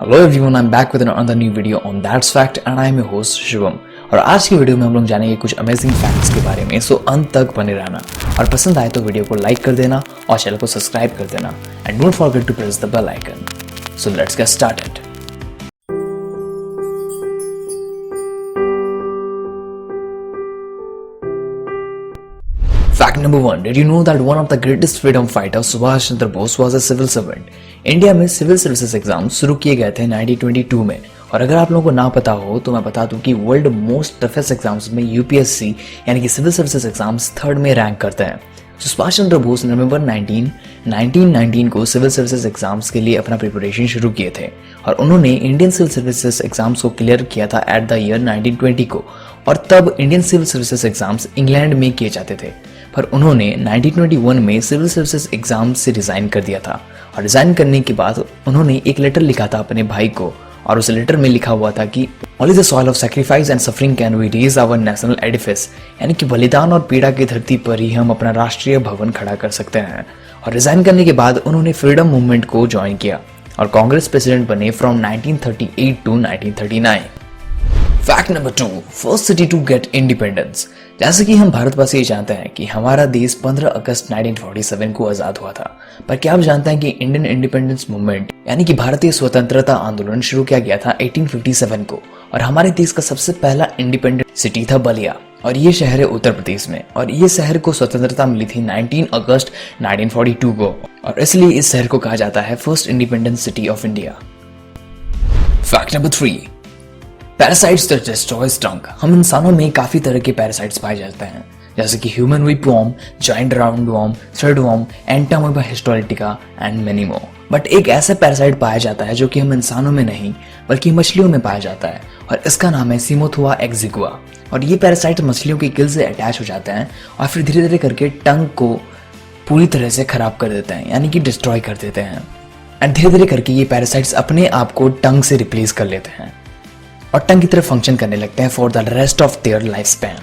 Hello everyone, I am back with another new video on that's fact and I am your host Shivam. और आज की video में हम लोग जानेंगे कुछ अमेजिंग फैक्ट्स के बारे में, सो अंत तक बने रहना। और पसंद आए तो वीडियो को लाइक कर देना और चैनल को सब्सक्राइब कर देना and don't forget to press the bell icon. So let's get started. Fact number 1. Did you know that one of the greatest freedom fighters, Subhash Chandra Bose, was a civil servant? India में civil services exam शुरू किए गए थे 1922 में। और अगर आप लोगों को ना पता हो तो मैं बता दूं कि वर्ल्ड मोस्ट टफेस्ट एग्जाम्स में यूपीएससी यानी कि सिविल सर्विसेज एग्जाम्स थर्ड में रैंक करते हैं। सुभाष चंद्र बोस नवंबर 1919 को सिविल सर्विसेज एग्जाम्स के लिए अपना प्रिपरेशन शुरू किए थे और उन्होंने इंडियन सिविल सर्विसेज एग्जाम्स को क्लियर किया था एट द ईयर 1920 को। और तब Indian civil services exams England में किए जाते थे, पर उन्होंने 1921 में सिविल सर्विसेज एग्जाम से रिजाइन कर दिया था। और रिजाइन करने के बाद उन्होंने एक लेटर लिखा था अपने भाई को, और उस लेटर में लिखा हुआ था कि only the soil of sacrifice and suffering can we raise our national edifice, यानी कि बलिदान और पीड़ा की धरती पर ही हम अपना राष्ट्रीय भवन खड़ा कर सकते हैं। और रिजाइन करने के बाद उन्होंने फ्रीडम मूवमेंट को ज्वाइन किया और कांग्रेस प्रेसिडेंट बने from 1938 to 1939। Fact number 2. First city to get independence. जैसे कि हम भारतवासी जानते हैं कि हमारा देश 15 अगस्त 1947 को आजाद हुआ था, पर क्या आप जानते हैं कि इंडियन इंडिपेंडेंस मूवमेंट यानी कि भारतीय स्वतंत्रता आंदोलन शुरू किया गया था 1857 को। और हमारे देश का सबसे पहला इंडिपेंडेंट सिटी था बलिया, और ये शहर है उत्तर प्रदेश में। और ये शहर को स्वतंत्रता मिली थी 19 अगस्त 1942 को, और इसलिए इस शहर को कहा जाता है first independent city of India. Fact number 3. Parasites that destroys tongue. हम इंसानों में काफी तरह के पैरासाइट्स पाए जाते हैं, जैसे कि human whip worm, giant round worm, thread worm, एंटामोeba histolytica and many more. But एक ऐसा पैरासाइट पाया जाता है जो कि हम इंसानों में नहीं बल्कि मछलियों में पाया जाता है, और इसका नाम है सीमोथुआ एक्जिगुआ। और ये पैरासाइट मछलियों की गिल से अटैच हो जाते हैं और फिर धीरे धीरे करके टंग को पूरी तरह से खराब कर देते हैं, यानी कि डिस्ट्रॉय कर देते हैं। एंड धीरे धीरे करके ये पैरासाइट्स अपने आप को टंग से रिप्लेस कर लेते हैं और टंग की तरह फंक्शन करने लगते हैं for the rest of their life span.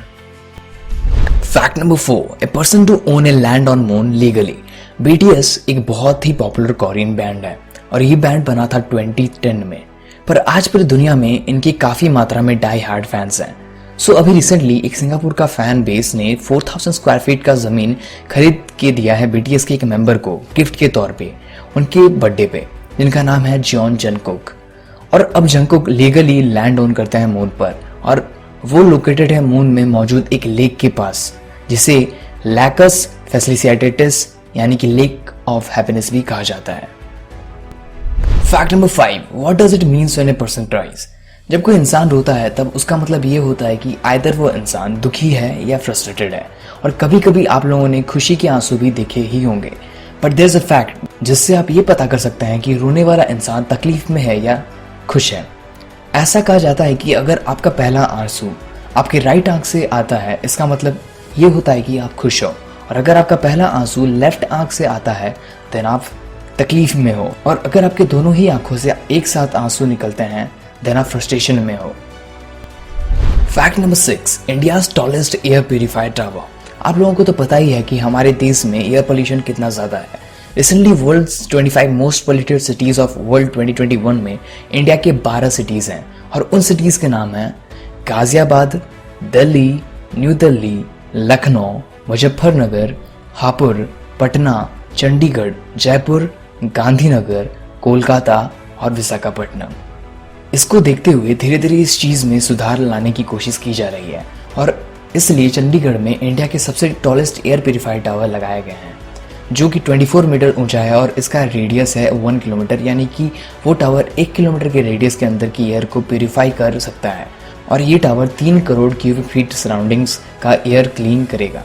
Fact number 4. A person to own a land on moon legally. BTS एक बहुत ही पॉपुलर कोरियन बैंड है और ये बैंड बना था 2010 में, पर आज पूरी दुनिया में इनकी काफी मात्रा में डाई हार्ड फैंस हैं। सो अभी रिसेंटली एक सिंगापुर का फैन बेस ने 4000 स्क्वायर फीट का जमीन खरीद के दिया है बीटीएस के एक मेंबर को गिफ्ट के तौर पे उनके बर्थडे पे, जिनका नाम है जॉन जंगकुक। और अब जंगकुक लीगली लैंड ओन करते हैं मून पर, और वो लोकेटेड है मून में मौजूद एक लेक के पास, जिसे लैकस फैसिलिटेटिस यानी कि लेक ऑफ हैप्पीनेस भी कहा जाता है। Fact number 5. What does it means when a person cries. जब कोई इंसान रोता है तब उसका मतलब ये होता है कि आइदर वो इंसान दुखी है या फ्रस्ट्रेटेड है। और कभी कभी आप लोगों ने खुशी के आंसू भी देखे ही होंगे, but there is a fact जिससे आप ये पता कर सकते हैं कि रोने वाला इंसान तकलीफ में है या खुश है। ऐसा कहा जाता है कि अगर आपका पहला आंसू आपके राइट आंख से आता है, इसका मतलब ये होता है कि आप खुश हो, और अगर आपका पहला आंसू लेफ्ट आंख से आता है देन आप तकलीफ में हो, और अगर आपके दोनों ही आंखों से एक साथ आंसू निकलते हैं देन आप फ्रस्ट्रेशन में हो। Fact number 6. India's tallest air purifier tower. आप लोगों को तो पता ही है कि हमारे देश में एयर पोल्यूशन कितना ज्यादा है। Recently world's 25 most polluted cities of world 2021 में इंडिया के 12 सिटीज हैं, और उन सिटीज के नाम हैं गाजियाबाद, दिल्ली, न्यू दिल्ली, लखनऊ, मुजफ्फरनगर, हापुड़, पटना, चंडीगढ़, जयपुर, गांधीनगर, कोलकाता और विशाखापट्टनम। इसको देखते हुए धीरे धीरे इस चीज में सुधार लाने की कोशिश की जा रही है, और इसलिए चंडीगढ़ में इंडिया के सबसे टॉलेस्ट एयर प्यूरिफायर टावर लगाए गए हैं, जो कि 24 मीटर ऊंचा है और इसका रेडियस है 1 किलोमीटर, यानी कि वो टावर 1 किलोमीटर के रेडियस के अंदर की एयर को प्यूरिफाई कर सकता है। और ये tower 3 crore cubic feet surroundings का एयर क्लीन करेगा।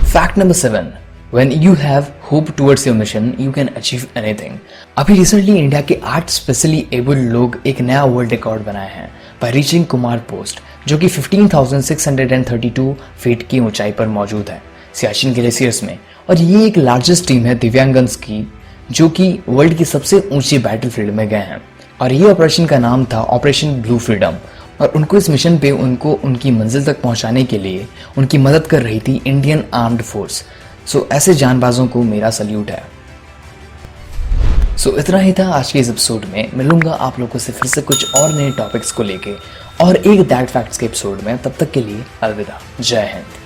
Fact number 7. When you have hope towards your mission, you can achieve anything. अभी रिसेंटली इंडिया के 8 स्पेशली एबल्ड लोग एक नया वर्ल्ड रिकॉर्ड बनाए हैं बाय रीचिंग कुमार पोस्ट, जो कि 15,632 फीट की ऊंचाई पर मौजूद है सियाचिन ग्लेशियर्स में। और ये एक लार्जेस्ट टीम है दिव्यांगन्स की, जो कि वर्ल्ड की सबसे ऊंची बैटलफील्ड में गए हैं। और ये ऑपरेशन का नाम था ऑपरेशन ब्लू फ्रीडम, और उनको इस मिशन पे उनको उनकी मंजिल तक पहुंचाने के लिए उनकी मदद कर रही थी इंडियन आर्म्ड फोर्स। सो ऐसे जानबाजों को मेरा सल्यूट है। सो इतना ही था आज के इस एपिसोड में। मिलूंगा आप लोगों से फिर से कुछ और नए टॉपिक्स को लेके और एक दैट फैक्ट्स के एपिसोड में। तब तक के लिए अलविदा, जय हिंद।